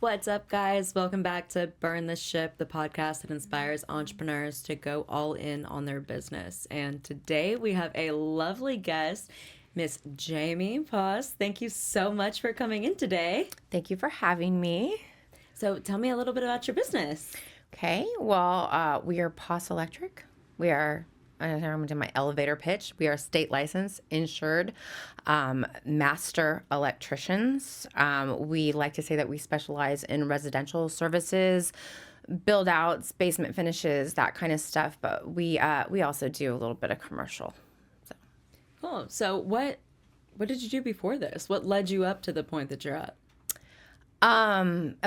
What's up, guys? Welcome back to Burn the Ship, the podcast that inspires entrepreneurs to go all in on their business. And today we have a lovely guest, Miss Jamie Poss. Thank you so much for coming in today. Thank you for having me. So tell me a little bit about your business. Okay, well, we are Poss Electric. We are, I'm going to do my elevator pitch. We are state licensed, insured, master electricians. We like to say that we specialize in residential services, build outs, basement finishes, that kind of stuff. But we also do a little bit of commercial. Cool. So what did you do before this? What led you up to the point that you're at?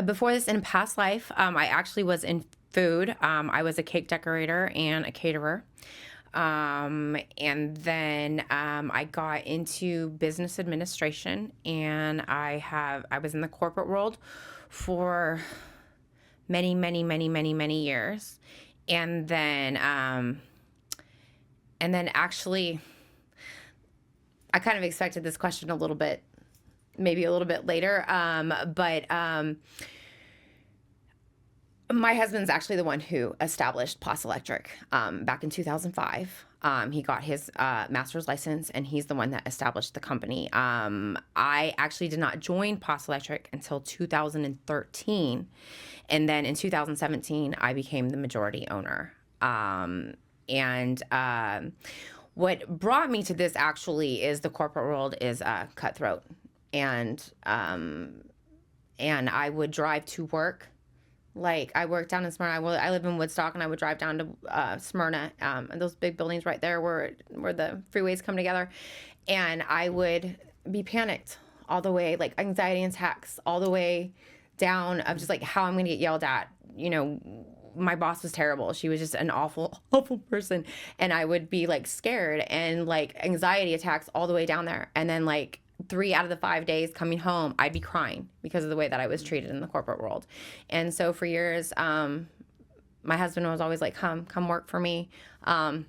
Before this, in a past life, I actually was in food. I was a cake decorator and a caterer. And then I got into business administration, and I was in the corporate world for many years. And then actually I kind of expected this question maybe a little bit later. But my husband's actually the one who established Poss Electric back in 2005. He got his master's license, and he's the one that established the company. I actually did not join Poss Electric until 2013. And then in 2017, I became the majority owner. What brought me to this actually is the corporate world is cutthroat. And I would drive to work. Like, I worked down in Smyrna. I live in Woodstock, and I would drive down to Smyrna, and those big buildings right there where the freeways come together. And I would be panicked all the way, like anxiety attacks all the way down of just like how I'm going to get yelled at. You know, my boss was terrible. She was just an awful person. And I would be like scared and like anxiety attacks all the way down there. And then like 3 out of the 5 days coming home, I'd be crying because of the way that I was treated in the corporate world. And so for years, my husband was always like, come work for me. And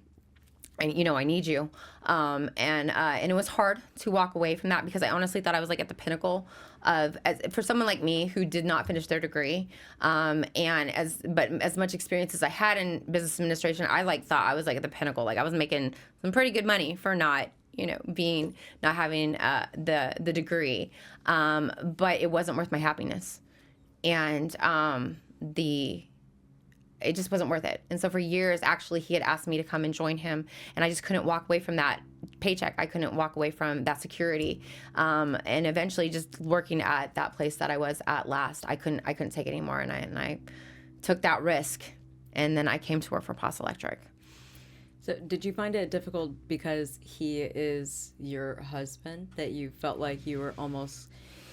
I need you. And it was hard to walk away from that because I honestly thought I was like at the pinnacle for someone like me who did not finish their degree. But as much experience as I had in business administration, I thought I was like at the pinnacle. Like I was making some pretty good money for not having the degree. But it wasn't worth my happiness. And it just wasn't worth it. And so for years, actually, he had asked me to come and join him, and I just couldn't walk away from that paycheck. I couldn't walk away from that security. And eventually just working at that place that I was at last, I couldn't take it anymore. And I took that risk, and then I came to work for Poss Electric. So did you find it difficult because he is your husband, that you felt like you were almost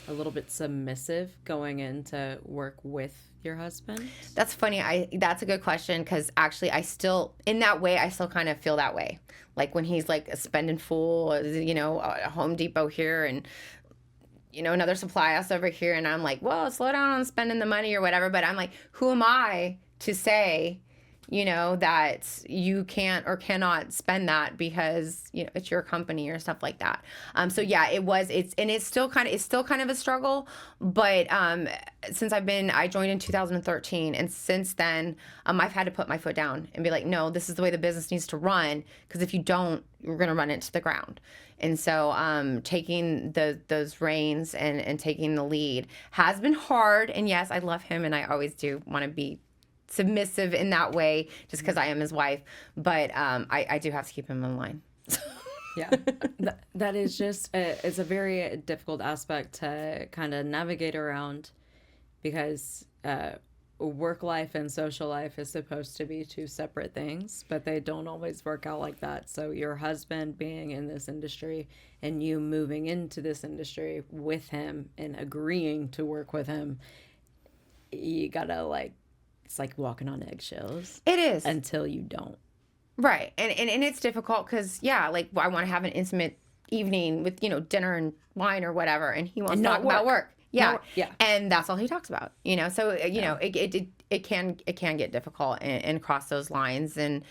a little bit submissive going into work with your husband? That's funny. That's a good question, because actually I still kind of feel that way. Like when he's like a spending fool, a Home Depot here and another supply house over here, and I'm like, well, slow down on spending the money or whatever. But I'm like, who am I to say that you can't or cannot spend that because, it's your company or stuff like that. So yeah, it's still kind of a struggle, but, since I joined in 2013, and since then, I've had to put my foot down and be like, no, this is the way the business needs to run. Because if you don't, you're going to run into the ground. And so, taking those reins and taking the lead has been hard. And yes, I love him, and I always do want to be submissive in that way just because I am his wife, but I do have to keep him in line. Yeah, that is just it's a very difficult aspect to kind of navigate around, because work life and social life is supposed to be two separate things, but they don't always work out like that. So your husband being in this industry and you moving into this industry with him and agreeing to work with him, you gotta it's like walking on eggshells. It is. Until you don't. Right. And it's difficult because, I want to have an intimate evening with, dinner and wine or whatever. And he wants to talk about work. Yeah. No, yeah. And that's all he talks about, So, it can get difficult and cross those lines. And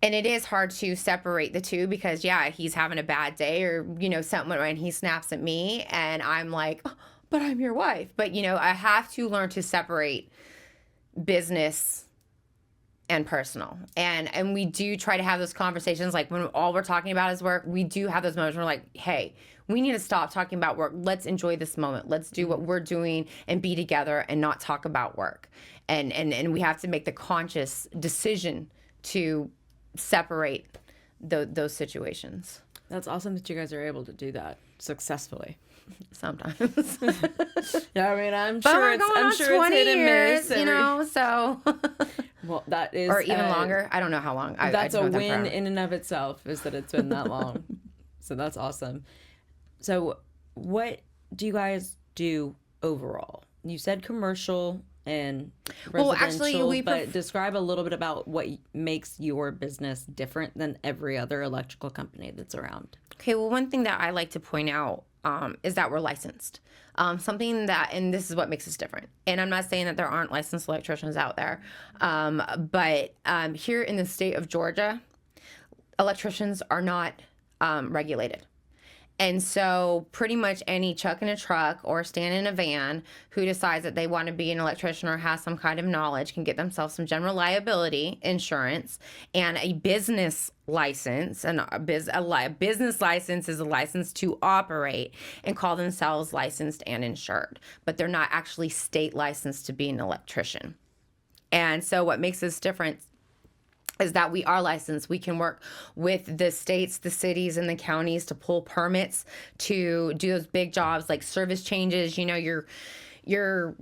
it is hard to separate the two because, he's having a bad day or, something, and he snaps at me and I'm like, but I'm your wife. But, I have to learn to separate business and personal. And we do try to have those conversations. Like when all we're talking about is work, we do have those moments where we're like, hey, we need to stop talking about work. Let's enjoy this moment. Let's do what we're doing and be together and not talk about work. And we have to make the conscious decision to separate those situations. That's awesome that you guys are able to do that successfully. Sometimes. Yeah, I mean, I'm But sure we're it's going on hit 20 and years, miss. so. Well, that is, or even longer. I don't know how long. That's I a know them win forever. in and of itself, is that it's been that long. So that's awesome. So what do you guys do overall? You said commercial and residential, Well, actually, but describe a little bit about what makes your business different than every other electrical company that's around. Okay, well, one thing that I like to point out is that we're licensed. Something that, and this is what makes us different. And I'm not saying that there aren't licensed electricians out there, but here in the state of Georgia, electricians are not regulated. And so pretty much any chuck in a truck or stand in a van who decides that they want to be an electrician or has some kind of knowledge can get themselves some general liability insurance and a business license. And a business license is a license to operate and call themselves licensed and insured. But they're not actually state licensed to be an electrician. And so what makes us different is that we are licensed. We can work with the states, the cities, and the counties to pull permits to do those big jobs like service changes. Your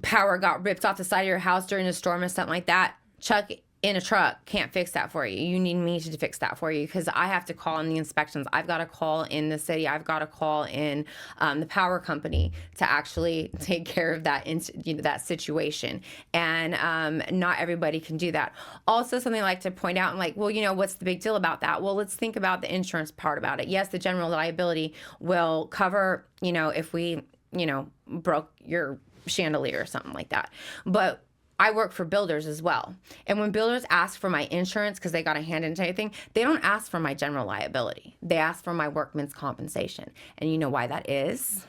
power got ripped off the side of your house during a storm or something like that. Chuck in a truck can't fix that for you. You need me to fix that for you because I have to call in the inspections. I've got to call in the city. I've got to call in the power company to actually take care of that that situation. And not everybody can do that. Also, something I like to point out, I'm like, well, what's the big deal about that? Well, let's think about the insurance part about it. Yes, the general liability will cover, if we, broke your chandelier or something like that. But I work for builders as well. And when builders ask for my insurance because they got a hand into anything, they don't ask for my general liability. They ask for my workman's compensation. And you know why that is?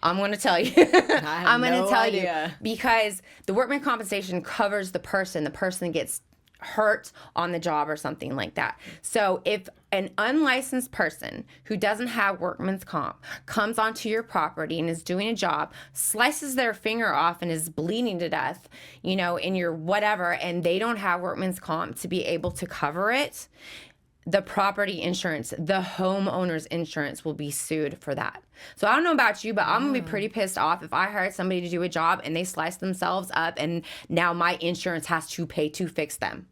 I'm going to tell you. I'm going to tell you because the workman's compensation covers the person. The person gets hurt on the job or something like that. So if an unlicensed person who doesn't have workman's comp comes onto your property and is doing a job, slices their finger off and is bleeding to death, in your whatever, and they don't have workman's comp to be able to cover it, the property insurance, the homeowner's insurance will be sued for that. So I don't know about you, but I'm going to be pretty pissed off if I hired somebody to do a job and they slice themselves up and now my insurance has to pay to fix them.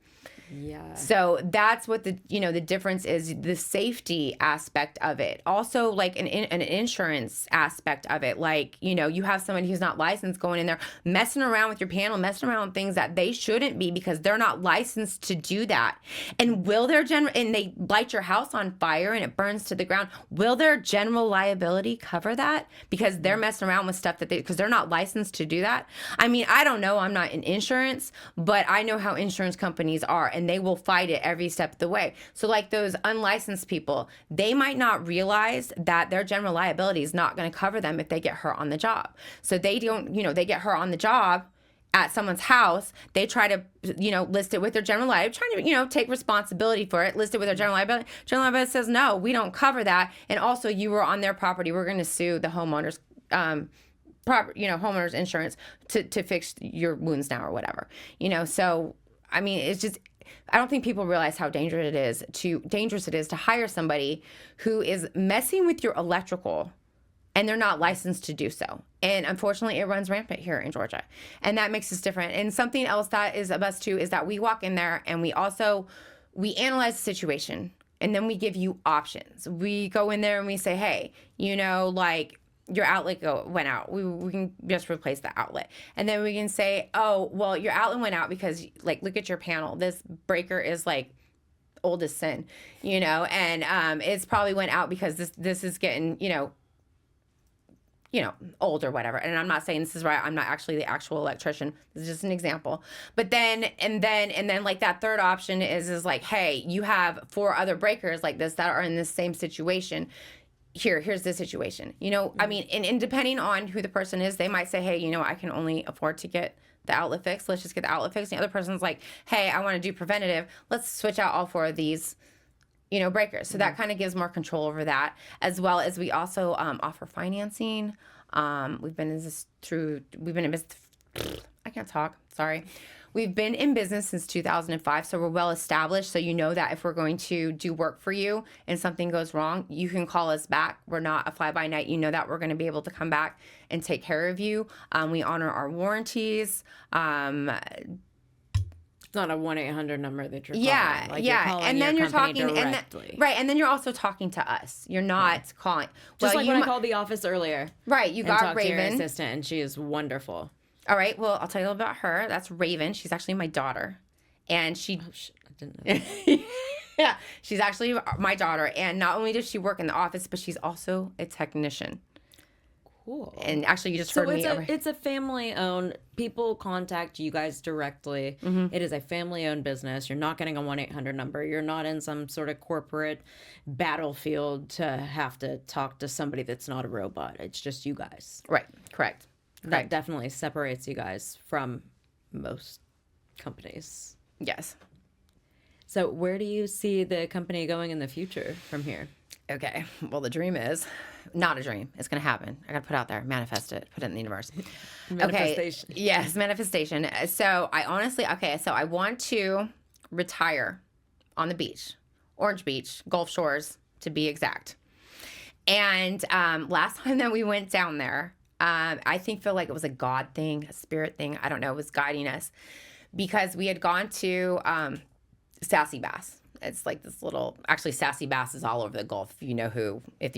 Yeah. So that's what the difference is, the safety aspect of it. Also, like an insurance aspect of it. Like, you have somebody who's not licensed going in there messing around with your panel, messing around with things that they shouldn't be because they're not licensed to do that. And and they light your house on fire and it burns to the ground. Will their general liability cover that? Because they're messing around with stuff because they're not licensed to do that. I mean, I don't know. I'm not in insurance, but I know how insurance companies are. And they will fight it every step of the way. So like those unlicensed people, they might not realize that their general liability is not going to cover them if they get hurt on the job. So they don't, they get hurt on the job at someone's house. They try to, list it with their general liability, trying to, take responsibility for it, list it with their general liability. General liability says, no, we don't cover that. And also you were on their property. We're going to sue the homeowners, homeowners insurance to fix your wounds now or whatever, so I mean, it's just, I don't think people realize how dangerous it is to hire somebody who is messing with your electrical and they're not licensed to do so. And unfortunately, it runs rampant here in Georgia. And that makes us different. And something else that is of us too is that we walk in there and we analyze the situation and then we give you options. We go in there and we say, hey, your outlet went out. We can just replace the outlet. And then we can say, oh, well, your outlet went out because, look at your panel. This breaker is, old as sin, and it's probably went out because this is getting, old or whatever. And I'm not saying this is right. I'm not actually the actual electrician. This is just an example. But then that third option is hey, you have 4 other breakers like this that are in the same situation. here's the situation. You know, I mean, and depending on who the person is, they might say, hey, you know, I can only afford to get the outlet fixed. Let's just get the outlet fixed. And the other person's like, hey, I want to do preventative. Let's switch out all 4 of these, you know, breakers. So that kind of gives more control over that, as well as we also offer financing. We've been in business. I can't talk. Sorry. We've been in business since 2005, so we're well established. So you know that if we're going to do work for you and something goes wrong, you can call us back. We're not a fly-by-night. You know that we're going to be able to come back and take care of you. We honor our warranties. It's not a 1-800 number that you're Yeah, calling. Like, yeah. you're calling And your then you're company talking, directly. right, and then you're also talking to us. You're not calling. Just well, like you when I called the office earlier. Right, you and got talked to your Raven. assistant, and she is wonderful. All right, well, I'll tell you a little about her. That's Raven. She's actually my daughter. And she... Oh, shit. I didn't know that. Yeah, she's actually my daughter. And not only does she work in the office, but she's also a technician. Cool. And actually, you just So heard me. it's a family-owned. People contact you guys directly. It is a family-owned business. You're not getting a 1-800 number. You're not in some sort of corporate battlefield to have to talk to somebody that's not a robot. It's just you guys. Right, correct. That definitely separates you guys from most companies. Yes. So where do you see the company going in the future from here? Okay. Well, the dream is not a dream. It's going to happen. I got to put it out there, manifest it, put it in the universe. Manifestation. Okay. Yes, manifestation. So I want to retire on the beach, Orange Beach, Gulf Shores to be exact. And last time that we went down there, I feel like it was a God thing, a spirit thing. I don't know. It was guiding us because we had gone to Sassy Bass. It's like this little, actually Sassy Bass is all over the Gulf, if you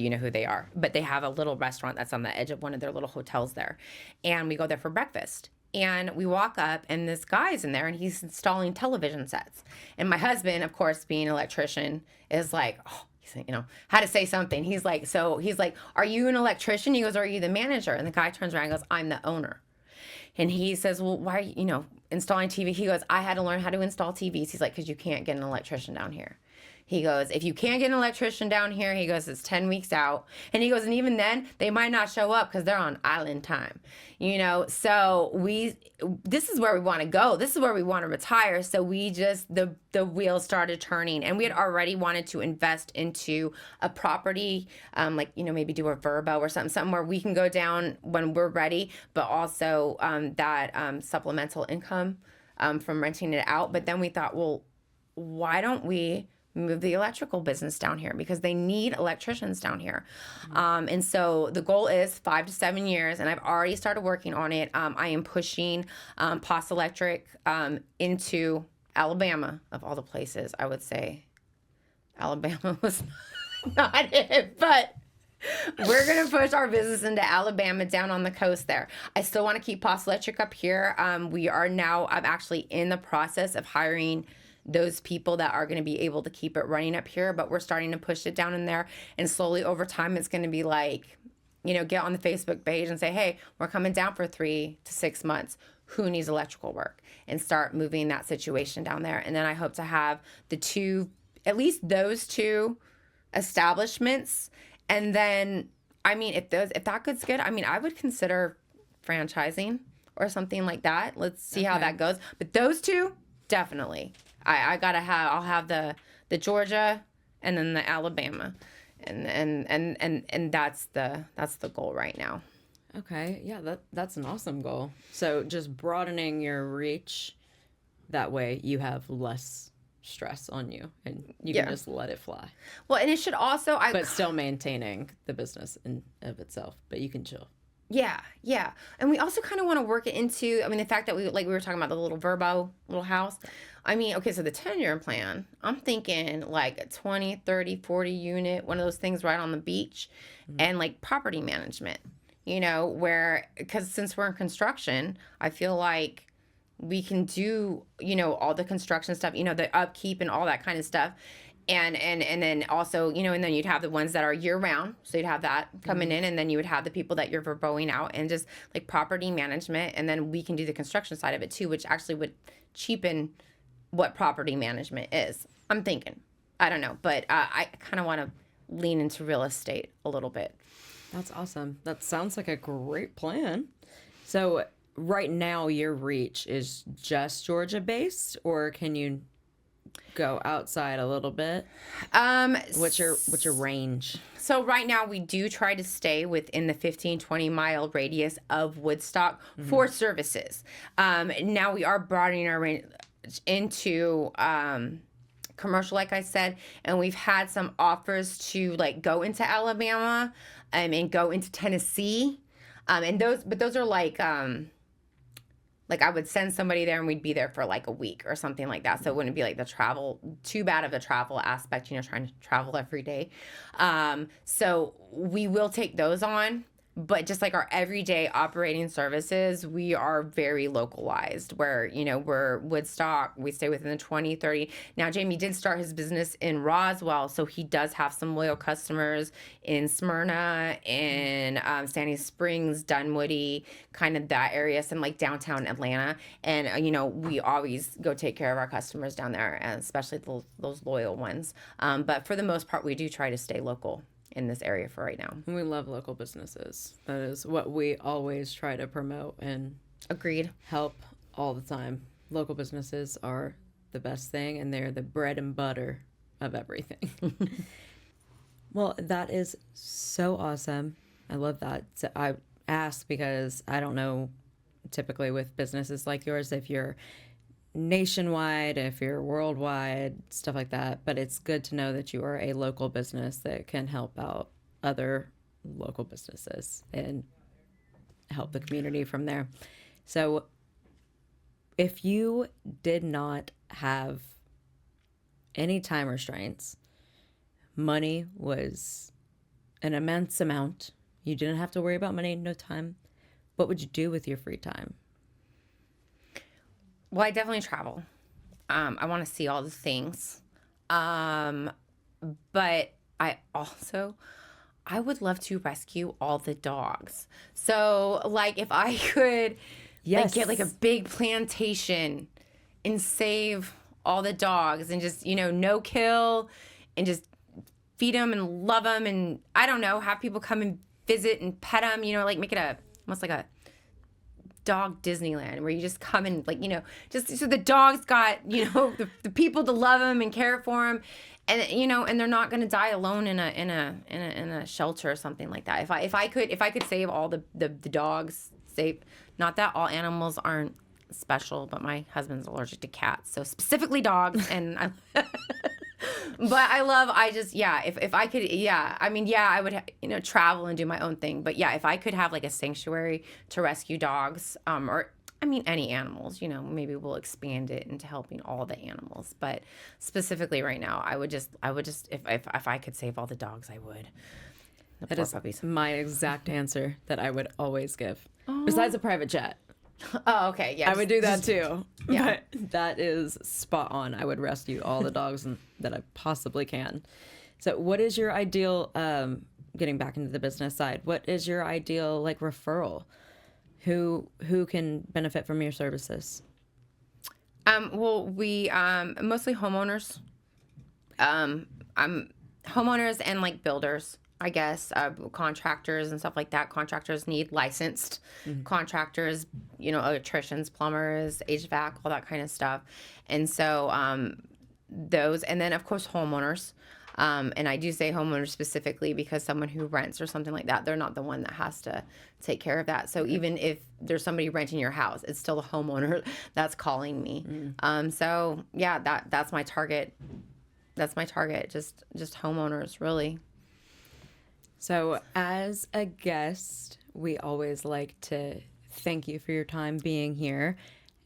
know who they are. But they have a little restaurant that's on the edge of one of their little hotels there. And we go there for breakfast. And we walk up and this guy's in there and he's installing television sets. And my husband, of course, being an electrician, is like, oh, you know, had to say something. He's like, are you an electrician? He goes, are you the manager? And the guy turns around and goes, I'm the owner. And he says, well, why are you, installing TV? He goes, I had to learn how to install TVs. He's like, because you can't get an electrician down here. He goes, if you can't get an electrician down here, he goes, it's 10 weeks out. And he goes, and even then, they might not show up because they're on island time. So this is where we want to go. This is where we want to retire. So we just, the wheels started turning. And we had already wanted to invest into a property, maybe do a Verbo or something where we can go down when we're ready, but also that supplemental income from renting it out. But then we thought, well, why don't we move the electrical business down here because they need electricians down here. And so the goal is 5 to 7 years, and I've already started working on it. I am pushing POS Electric into Alabama, of all the places. I would say Alabama was not it, but we're going to push our business into Alabama down on the coast there. I still want to keep POS Electric up here. I'm actually in the process of hiring those people that are going to be able to keep it running up here, but we're starting to push it down in there. And slowly over time, it's going to be like, get on the Facebook page and say, hey, we're coming down for 3 to 6 months. Who needs electrical work? And start moving that situation down there. And then I hope to have at least those 2 establishments. And then, if that goes good, I would consider franchising or something like that. Let's see how that goes. But those 2, definitely. I'll have the Georgia and then the Alabama, and that's the goal right now. Okay, yeah, that's an awesome goal. So just broadening your reach, that way you have less stress on you and you can just let it fly. Well, and it should also but still maintaining the business in of itself, but you can chill. Yeah. And we also kind of want to work it into, the fact that we were talking about the little Verbo, little house. So the 10-year plan, I'm thinking like a 20, 30, 40 unit, one of those things right on the beach, and like property management, because since we're in construction, I feel like we can do, all the construction stuff, the upkeep and all that kind of stuff. And then also, and then you'd have the ones that are year round. So you'd have that coming in, and then you would have the people that you're verboing out, and just like property management. And then we can do the construction side of it too, which actually would cheapen what property management is. I'm thinking. I don't know, but I kind of want to lean into real estate a little bit. That's awesome. That sounds like a great plan. So right now your reach is just Georgia based, or can you go outside a little bit? What's your range? So right now we do try to stay within the 15-20 mile radius of Woodstock for services. Now we are broadening our range into commercial, like I said, and we've had some offers to like go into Alabama and go into Tennessee. And those are like I would send somebody there and we'd be there for like a week or something like that. So it wouldn't be like too bad of the travel aspect, trying to travel every day. So we will take those on. But just like our everyday operating services, we are very localized where, we're Woodstock, we stay within the 20, 30. Now, Jamie did start his business in Roswell, so he does have some loyal customers in Smyrna, in Sandy Springs, Dunwoody, kind of that area, some like downtown Atlanta. And, we always go take care of our customers down there, and especially those loyal ones. But for the most part, we do try to stay local in this area for right now. We love local businesses. That is what we always try to promote and Agreed. help all the time. Local businesses are the best thing, and they're the bread and butter of everything. Well, that is so awesome. I love that. So I ask because I don't know, typically with businesses like yours, if you're nationwide, if you're worldwide, stuff like that. But it's good to know that you are a local business that can help out other local businesses and help the community from there. So if you did not have any time restraints, money was an immense amount, you didn't have to worry about money, no time, what would you do with your free time? Well, I definitely travel. I want to see all the things. But I would love to rescue all the dogs. So, like, if I could get like a big plantation and save all the dogs and just, no kill and just feed them and love them. And I don't know, have people come and visit and pet them, like make it almost like a dog Disneyland where you just come and just so the dogs got the people to love them and care for them, and and they're not going to die alone in a shelter or something like that. If I could save all the dogs, not that all animals aren't special, but my husband's allergic to cats, so specifically dogs. And but if I could, I would, travel and do my own thing. But if I could have like a sanctuary to rescue dogs, or any animals, maybe we'll expand it into helping all the animals. But specifically right now, I would just, if I could save all the dogs, I would. That is puppies. My exact answer that I would always give. Besides a private jet. Oh, okay. Yeah. I would do that too. Yeah. But that is spot on. I would rescue all the dogs that I possibly can. So what is your ideal, getting back into the business side, what is your ideal referral? Who can benefit from your services? Well, we mostly homeowners. I'm homeowners and builders, I guess, contractors and stuff like that. Contractors need licensed contractors, electricians, plumbers, HVAC, all that kind of stuff. And so those, and then of course homeowners. And I do say homeowners specifically because someone who rents or something like that, they're not the one that has to take care of that. So even if there's somebody renting your house, it's still the homeowner that's calling me. So yeah, that's my target. That's my target. Just homeowners, really. So as a guest, we always like to thank you for your time being here,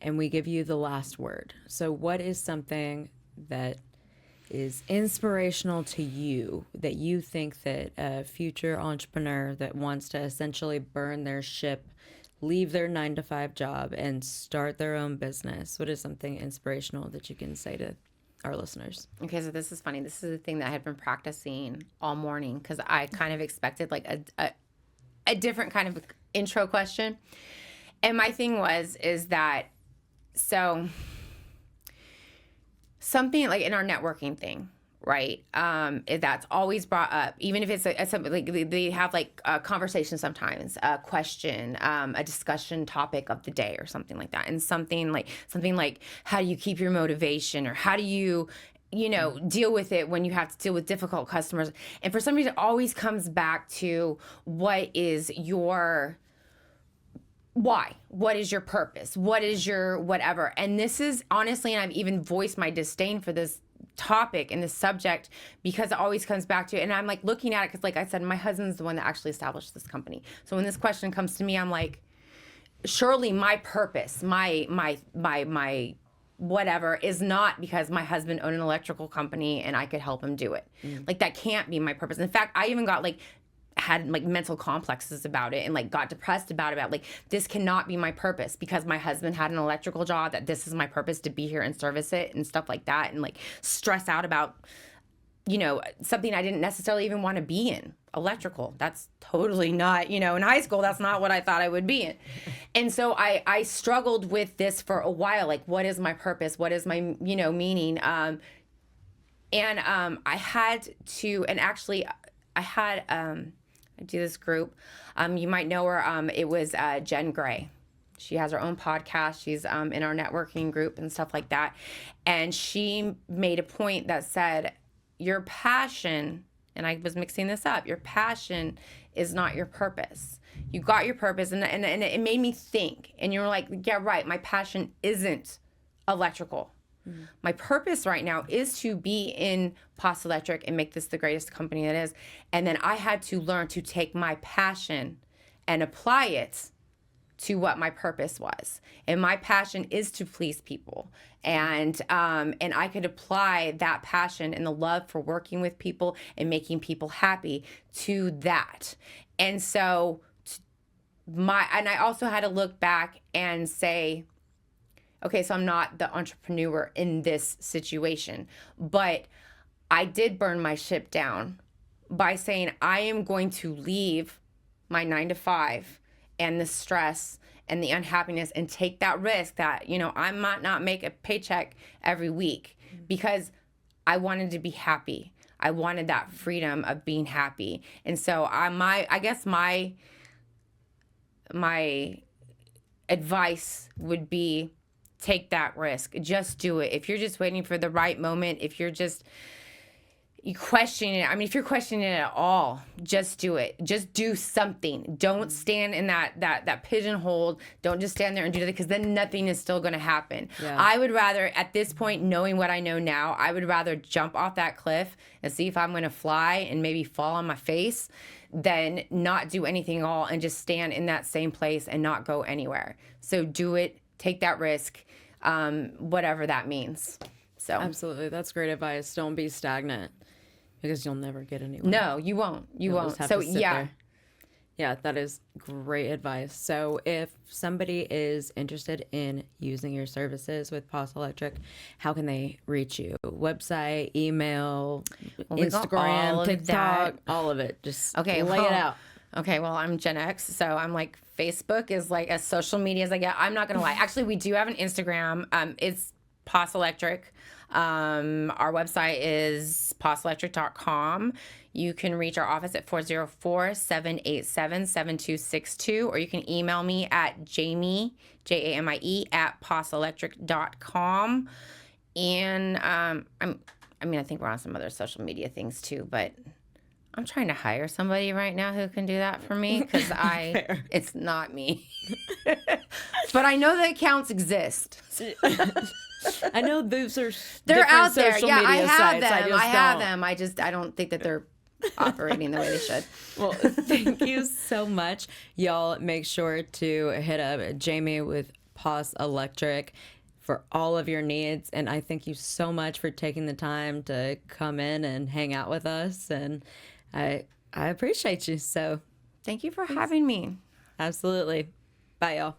and we give you the last word. So what is something that is inspirational to you that you think that a future entrepreneur that wants to essentially burn their ship, leave their 9-to-5 job and start their own business, what is something inspirational that you can say to our listeners? Okay, so this is funny. This is the thing that I had been practicing all morning because I kind of expected a different kind of intro question. And my thing is that, so something like in our networking thing, right? If that's always brought up, even if it's something like they have like a conversation sometimes, a question, a discussion topic of the day or something like that. And something like how do you keep your motivation, or how do you deal with it when you have to deal with difficult customers. And for some reason, it always comes back to what is your why? What is your purpose? What is your whatever? And this is honestly, and I've even voiced my disdain for this topic and this subject because it always comes back to it. And I'm like looking at it because, like I said, my husband's the one that actually established this company. So when this question comes to me, I'm like, surely my purpose, my whatever is not because my husband owned an electrical company and I could help him do it. Like that can't be my purpose. In fact, I even had like mental complexes about it and like got depressed about it. Like, this cannot be my purpose because my husband had an electrical job, that this is my purpose to be here and service it and stuff like that. And like stress out about, something I didn't necessarily even want to be in. Electrical. That's totally not, in high school, that's not what I thought I would be in. And so I struggled with this for a while. Like, what is my purpose? What is my, meaning? I had to, and actually I do this group. You might know her. It was Jen Gray. She has her own podcast. She's in our networking group and stuff like that. And she made a point that said, your passion, and I was mixing this up, your passion is not your purpose. You got your purpose, and it made me think. And you were like, yeah, right, my passion isn't electrical. Mm-hmm. My purpose right now is to be in POS Electric and make this the greatest company it is. And then I had to learn to take my passion and apply it to what my purpose was. And my passion is to please people. And I could apply that passion and the love for working with people and making people happy to that. And so I also had to look back and say, okay, so I'm not the entrepreneur in this situation, but I did burn my ship down by saying I am going to leave my 9-to-5 and the stress and the unhappiness and take that risk that, I might not make a paycheck every week because I wanted to be happy. I wanted that freedom of being happy. And so I guess my advice would be, take that risk. Just do it. If you're just waiting for the right moment, if you're just questioning it, if you're questioning it at all, just do it. Just do something. Don't stand in that pigeonhole. Don't just stand there and do that, because then nothing is still going to happen. Yeah. I would rather, at this point, knowing what I know now, I would rather jump off that cliff and see if I'm going to fly and maybe fall on my face than not do anything at all and just stand in that same place and not go anywhere. So do it. Take that risk, whatever that means. So absolutely, that's great advice. Don't be stagnant, because you'll never get anywhere. No, you won't. You won't. So yeah. Yeah, that is great advice. So if somebody is interested in using your services with POS Electric, how can they reach you? Website, email, Instagram, TikTok, all of it. Just lay it out. Okay, well, I'm Gen X, so I'm like, Facebook is like as social media as I get. I'm not going to lie. Actually, we do have an Instagram. It's POS Electric. Our website is poselectric.com. You can reach our office at 404-787-7262, or you can email me at Jamie, Jamie, at poselectric.com. And I think we're on some other social media things too, but I'm trying to hire somebody right now who can do that for me, because it's not me. But I know the accounts exist. I know those are they're out there. Yeah, I have sites. them. I have them. I don't think that they're operating the way they should. Well, thank you so much. Y'all make sure to hit up Jamie with POS Electric for all of your needs. And I thank you so much for taking the time to come in and hang out with us. And I appreciate you. So thank you for having me. Absolutely. Bye, y'all.